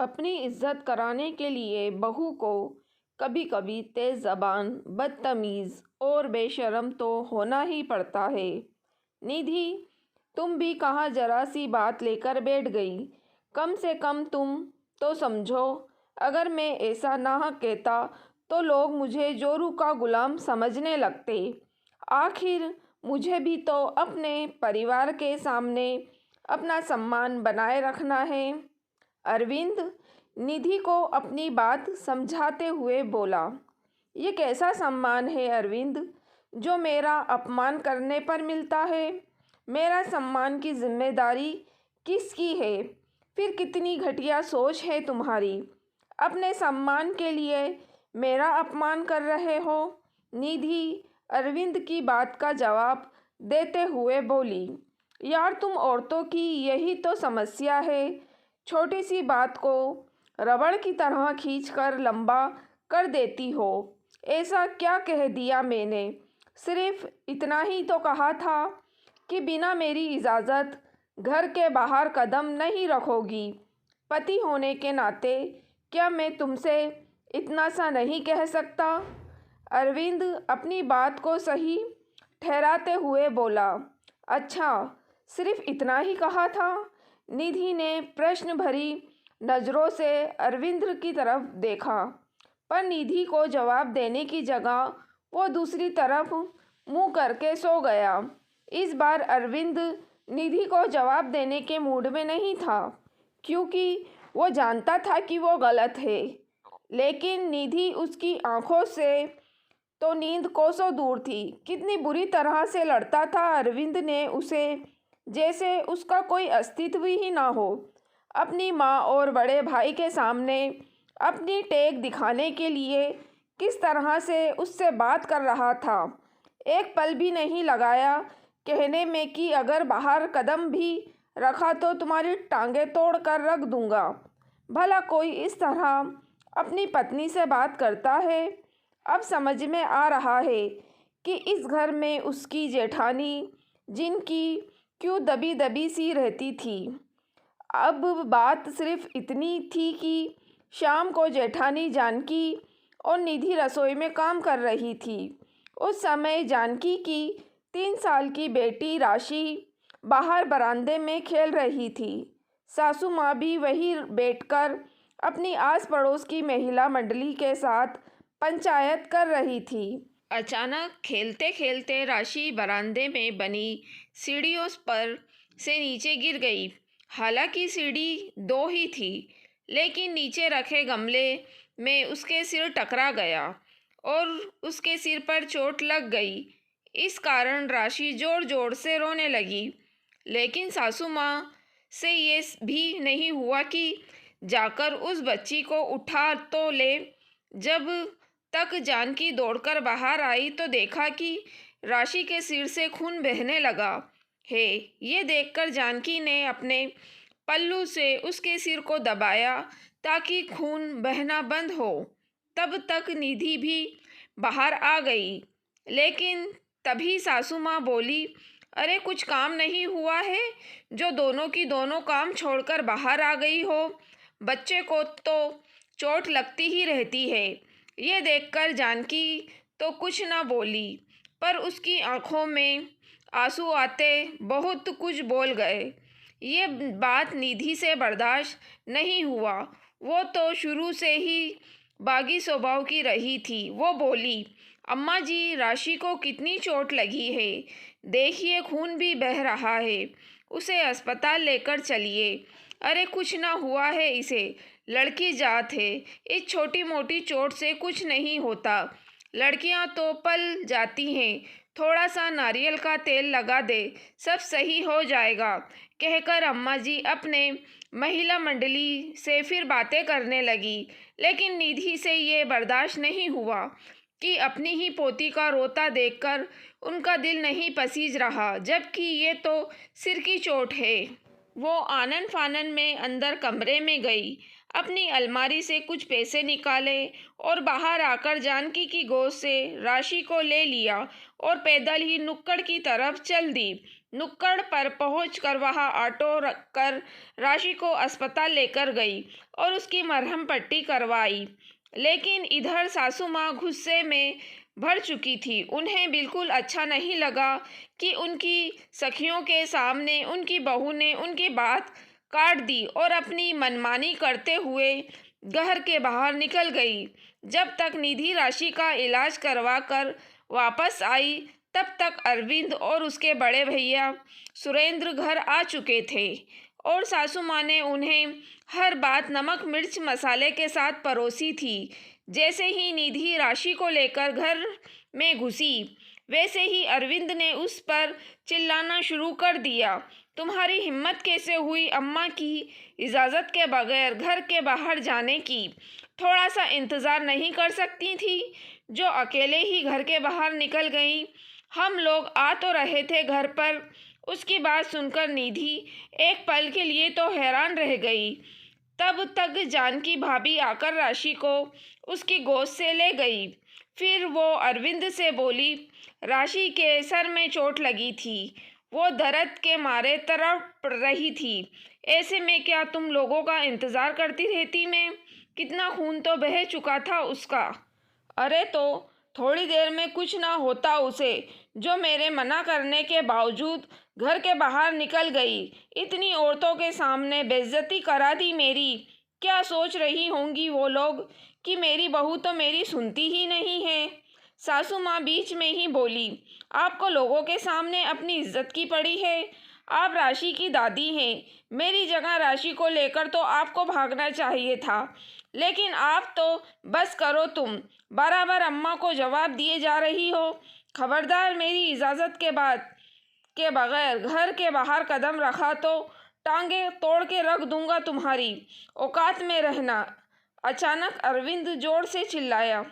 अपनी इज्जत कराने के लिए बहू को कभी कभी तेज ज़बान, बदतमीज़ और बेशर्म तो होना ही पड़ता है। निधि, तुम भी कहाँ जरा सी बात लेकर बैठ गई। कम से कम तुम तो समझो। अगर मैं ऐसा ना कहता तो लोग मुझे जोरू का गुलाम समझने लगते। आखिर मुझे भी तो अपने परिवार के सामने अपना सम्मान बनाए रखना है। अरविंद निधि को अपनी बात समझाते हुए बोला। ये कैसा सम्मान है अरविंद, जो मेरा अपमान करने पर मिलता है। मेरा सम्मान की जिम्मेदारी किसकी है। फिर कितनी घटिया सोच है तुम्हारी। अपने सम्मान के लिए मेरा अपमान कर रहे हो। निधि अरविंद की बात का जवाब देते हुए बोली। यार, तुम औरतों की यही तो समस्या है। छोटी सी बात को रबड़ की तरह खींचकर लंबा कर देती हो। ऐसा क्या कह दिया मैंने? सिर्फ इतना ही तो कहा था कि बिना मेरी इजाज़त घर के बाहर कदम नहीं रखोगी। पति होने के नाते क्या मैं तुमसे इतना सा नहीं कह सकता? अरविंद अपनी बात को सही ठहराते हुए बोला। अच्छा, सिर्फ इतना ही कहा था? निधि ने प्रश्न भरी नज़रों से अरविंद की तरफ देखा, पर निधि को जवाब देने की जगह वो दूसरी तरफ मुंह करके सो गया। इस बार अरविंद निधि को जवाब देने के मूड में नहीं था, क्योंकि वो जानता था कि वो गलत है। लेकिन निधि उसकी आंखों से तो नींद कोसों दूर थी। कितनी बुरी तरह से लड़ता था अरविंद ने उसे, जैसे उसका कोई अस्तित्व ही ना हो। अपनी माँ और बड़े भाई के सामने अपनी टेक दिखाने के लिए किस तरह से उससे बात कर रहा था। एक पल भी नहीं लगाया कहने में कि अगर बाहर कदम भी रखा तो तुम्हारी टांगें तोड़ कर रख दूंगा। भला कोई इस तरह अपनी पत्नी से बात करता है? अब समझ में आ रहा है कि इस घर में उसकी जेठानी, जिनकी क्यों दबी दबी सी रहती थी। अब बात सिर्फ इतनी थी कि शाम को जेठानी जानकी और निधि रसोई में काम कर रही थी। उस समय जानकी की 3 साल की बेटी राशि बाहर बरामदे में खेल रही थी। सासू माँ भी वहीं बैठकर अपनी आस पड़ोस की महिला मंडली के साथ पंचायत कर रही थी। अचानक खेलते खेलते राशि बरामदे में बनी सीढ़ियों पर से नीचे गिर गई। हालांकि सीढ़ी 2 ही थी, लेकिन नीचे रखे गमले में उसके सिर टकरा गया और उसके सिर पर चोट लग गई। इस कारण राशि जोर जोर से रोने लगी। लेकिन सासू माँ से ये भी नहीं हुआ कि जाकर उस बच्ची को उठा तो ले। जब तक जानकी दौड़कर बाहर आई तो देखा कि राशि के सिर से खून बहने लगा है। ये देखकर जानकी ने अपने पल्लू से उसके सिर को दबाया ताकि खून बहना बंद हो। तब तक निधि भी बाहर आ गई, लेकिन तभी सासू माँ बोली, अरे कुछ काम नहीं हुआ है जो दोनों की दोनों काम छोड़कर बाहर आ गई हो? बच्चे को तो चोट लगती ही रहती है। ये देखकर जानकी तो कुछ न बोली, पर उसकी आंखों में आंसू आते बहुत कुछ बोल गए। ये बात निधि से बर्दाश्त नहीं हुआ। वो तो शुरू से ही बागी स्वभाव की रही थी। वो बोली, अम्मा जी, राशि को कितनी चोट लगी है। देखिए, खून भी बह रहा है। उसे अस्पताल लेकर चलिए। अरे कुछ ना हुआ है इसे, लड़की जात है। इस छोटी मोटी चोट से कुछ नहीं होता। लड़कियां तो पल जाती हैं। थोड़ा सा नारियल का तेल लगा दे, सब सही हो जाएगा, कहकर अम्मा जी अपने महिला मंडली से फिर बातें करने लगी। लेकिन निधि से ये बर्दाश्त नहीं हुआ कि अपनी ही पोती का रोता देखकर उनका दिल नहीं पसीज रहा, जबकि ये तो सिर की चोट है। वो आनन फानन में अंदर कमरे में गई, अपनी अलमारी से कुछ पैसे निकाले और बाहर आकर जानकी की गोद से राशि को ले लिया और पैदल ही नुक्कड़ की तरफ चल दी। नुक्कड़ पर पहुंचकर वहां ऑटो रखकर राशि को अस्पताल लेकर गई और उसकी मरहम पट्टी करवाई। लेकिन इधर सासू माँ गुस्से में भर चुकी थी। उन्हें बिल्कुल अच्छा नहीं लगा कि उनकी सखियों के सामने उनकी बहू ने उनकी बात काट दी और अपनी मनमानी करते हुए घर के बाहर निकल गई। जब तक निधि राशि का इलाज करवा कर वापस आई, तब तक अरविंद और उसके बड़े भैया सुरेंद्र घर आ चुके थे और सासू माँ ने उन्हें हर बात नमक मिर्च मसाले के साथ परोसी थी। जैसे ही निधि राशि को लेकर घर में घुसी, वैसे ही अरविंद ने उस पर चिल्लाना शुरू कर दिया। तुम्हारी हिम्मत कैसे हुई अम्मा की इजाज़त के बगैर घर के बाहर जाने की? थोड़ा सा इंतज़ार नहीं कर सकती थी, जो अकेले ही घर के बाहर निकल गई? हम लोग आ तो रहे थे घर पर। उसकी बात सुनकर निधि एक पल के लिए तो हैरान रह गई। तब तक जानकी भाभी आकर राशि को उसकी गोद से ले गई। फिर वो अरविंद से बोली, राशि के सर में चोट लगी थी, वो दर्द के मारे तड़प रही थी। ऐसे में क्या तुम लोगों का इंतज़ार करती रहती मैं? कितना खून तो बह चुका था उसका। अरे तो थोड़ी देर में कुछ ना होता उसे, जो मेरे मना करने के बावजूद घर के बाहर निकल गई। इतनी औरतों के सामने बेइज्जती करा दी मेरी। क्या सोच रही होंगी वो लोग कि मेरी बहू तो मेरी सुनती ही नहीं है। सासू माँ बीच में ही बोली, आपको लोगों के सामने अपनी इज्जत की पड़ी है। आप राशि की दादी हैं। मेरी जगह राशि को लेकर तो आपको भागना चाहिए था, लेकिन आप तो बस करो, तुम बराबर अम्मा को जवाब दिए जा रही हो। खबरदार, मेरी इजाज़त के बगैर घर के बाहर कदम रखा तो टांगे तोड़ के रख दूंगा तुम्हारी। औकात में रहना। अचानक अरविंद जोर से चिल्लाया।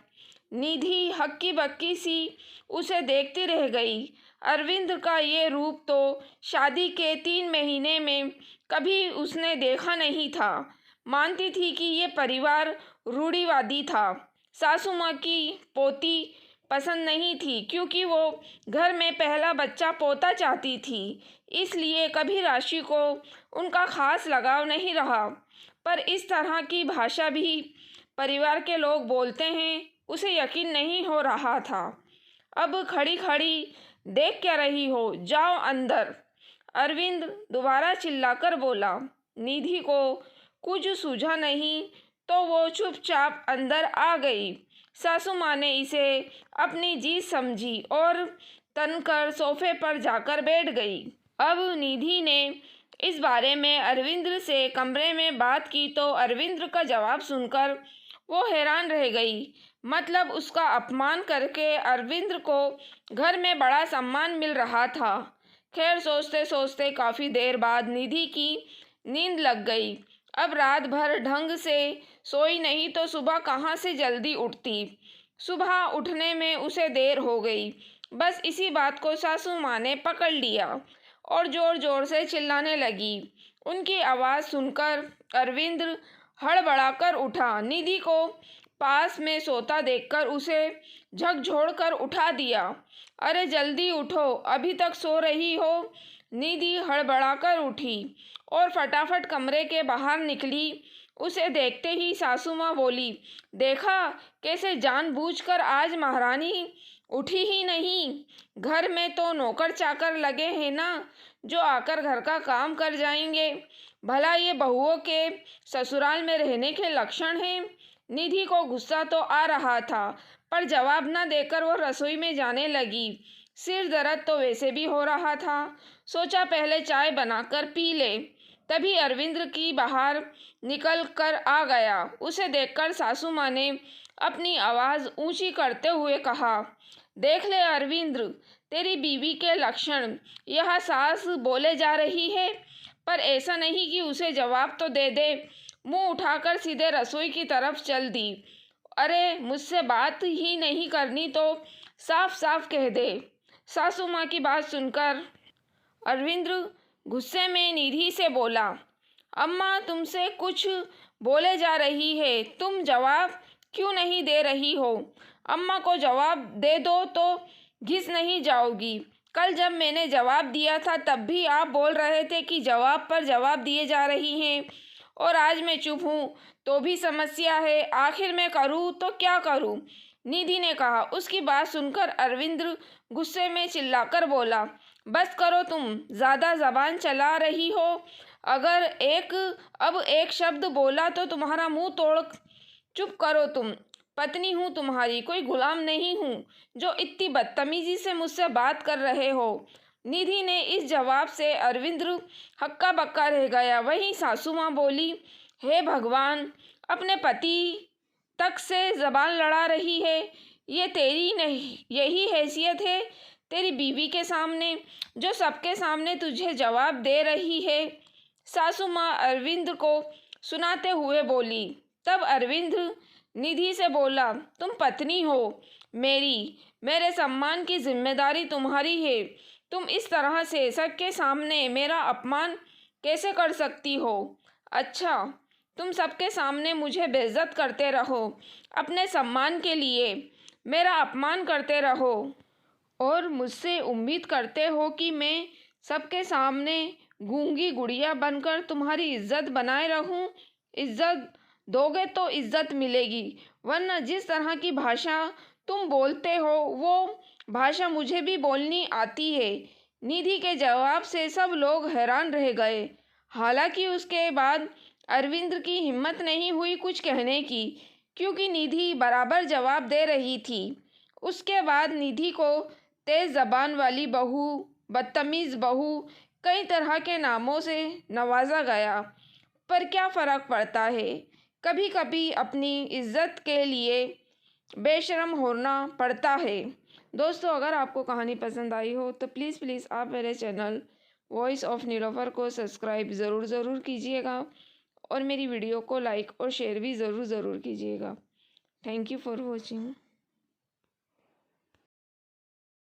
निधि हक्की बक्की सी उसे देखती रह गई। अरविंद का ये रूप तो शादी के 3 महीने में कभी उसने देखा नहीं था। मानती थी कि ये परिवार रूढ़िवादी था। सासू माँ की पोती पसंद नहीं थी, क्योंकि वो घर में पहला बच्चा पोता चाहती थी। इसलिए कभी राशि को उनका खास लगाव नहीं रहा। पर इस तरह की भाषा भी परिवार के लोग बोलते हैं, उसे यकीन नहीं हो रहा था। अब खड़ी खड़ी देख क्या रही हो, जाओ अंदर। अरविंद दोबारा चिल्लाकर बोला। निधि को कुछ सूझा नहीं तो वो चुपचाप अंदर आ गई। सासू माँ ने इसे अपनी जीत समझी और तनकर सोफे पर जाकर बैठ गई। अब निधि ने इस बारे में अरविंद से कमरे में बात की तो अरविंद का जवाब सुनकर वो हैरान रह गई। मतलब उसका अपमान करके अरविंद को घर में बड़ा सम्मान मिल रहा था। खैर, सोचते सोचते काफ़ी देर बाद निधि की नींद लग गई। अब रात भर ढंग से सोई नहीं तो सुबह कहाँ से जल्दी उठती। सुबह उठने में उसे देर हो गई। बस इसी बात को सासू माँ ने पकड़ लिया और ज़ोर ज़ोर से चिल्लाने लगी। उनकी आवाज़ सुनकर अरविंद हड़बड़ाकर उठा। निधि को पास में सोता देखकर उसे झकझोर कर उठा दिया। अरे जल्दी उठो, अभी तक सो रही हो। निधि हड़बड़ाकर उठी और फटाफट कमरे के बाहर निकली। उसे देखते ही सासू माँ बोली, देखा कैसे जानबूझकर आज महारानी उठी ही नहीं। घर में तो नौकर चाकर लगे हैं ना, जो आकर घर का काम कर जाएंगे। भला ये बहुओं के ससुराल में रहने के लक्षण हैं? निधि को गुस्सा तो आ रहा था, पर जवाब न देकर वो रसोई में जाने लगी। सिर दर्द तो वैसे भी हो रहा था। सोचा पहले चाय बनाकर पी ले। तभी अरविंद की बाहर निकल कर आ गया। उसे देखकर सासू माँ ने अपनी आवाज़ ऊंची करते हुए कहा, देख ले अरविंद, तेरी बीवी के लक्षण। यह सास बोले जा रही है, पर ऐसा नहीं कि उसे जवाब तो दे दे। मुंह उठाकर सीधे रसोई की तरफ चल दी। अरे मुझसे बात ही नहीं करनी तो साफ साफ कह दे। सासू माँ की बात सुनकर अरविंद गुस्से में निधि से बोला, अम्मा तुमसे कुछ बोले जा रही है, तुम जवाब क्यों नहीं दे रही हो? अम्मा को जवाब दे दो तो घिस नहीं जाओगी। कल जब मैंने जवाब दिया था तब भी आप बोल रहे थे कि जवाब पर जवाब दिए जा रही हैं, और आज मैं चुप हूँ तो भी समस्या है। आखिर मैं करूँ तो क्या करूँ? निधि ने कहा। उसकी बात सुनकर अरविंद गुस्से में चिल्लाकर बोला, बस करो, तुम ज़्यादा ज़बान चला रही हो। अगर अब एक शब्द बोला तो तुम्हारा मुंह तोड़। चुप करो, तुम पत्नी हूँ तुम्हारी, कोई गुलाम नहीं हूँ जो इतनी बदतमीजी से मुझसे बात कर रहे हो। निधि ने इस जवाब से अरविंद हक्का बक्का रह गया। वहीं सासू माँ बोली, हे भगवान, अपने पति तक से जबान लड़ा रही है। ये तेरी नहीं, यही हैसियत है तेरी बीवी के सामने, जो सबके सामने तुझे जवाब दे रही है? सासू माँ अरविंद को सुनाते हुए बोली। तब अरविंद निधि से बोला, तुम पत्नी हो मेरी, मेरे सम्मान की जिम्मेदारी तुम्हारी है। तुम इस तरह से सबके सामने मेरा अपमान कैसे कर सकती हो? अच्छा, तुम सबके सामने मुझे बेइज्जत करते रहो, अपने सम्मान के लिए मेरा अपमान करते रहो, और मुझसे उम्मीद करते हो कि मैं सबके सामने गूंगी गुड़िया बनकर तुम्हारी इज्जत बनाए रहूं। इज्जत दोगे तो इज्जत मिलेगी, वरना जिस तरह की भाषा तुम बोलते हो वो भाषा मुझे भी बोलनी आती है। निधि के जवाब से सब लोग हैरान रह गए। हालांकि उसके बाद अरविंद की हिम्मत नहीं हुई कुछ कहने की, क्योंकि निधि बराबर जवाब दे रही थी। उसके बाद निधि को तेज़ ज़बान वाली बहू, बदतमीज़ बहू, कई तरह के नामों से नवाजा गया। पर क्या फ़र्क पड़ता है, कभी कभी अपनी इज्जत के लिए बेशर्म होना पड़ता है। दोस्तों, अगर आपको कहानी पसंद आई हो तो प्लीज़ आप मेरे चैनल वॉइस ऑफ नीलोफर को सब्सक्राइब ज़रूर कीजिएगा, और मेरी वीडियो को लाइक और शेयर भी ज़रूर कीजिएगा। Thank you for watching.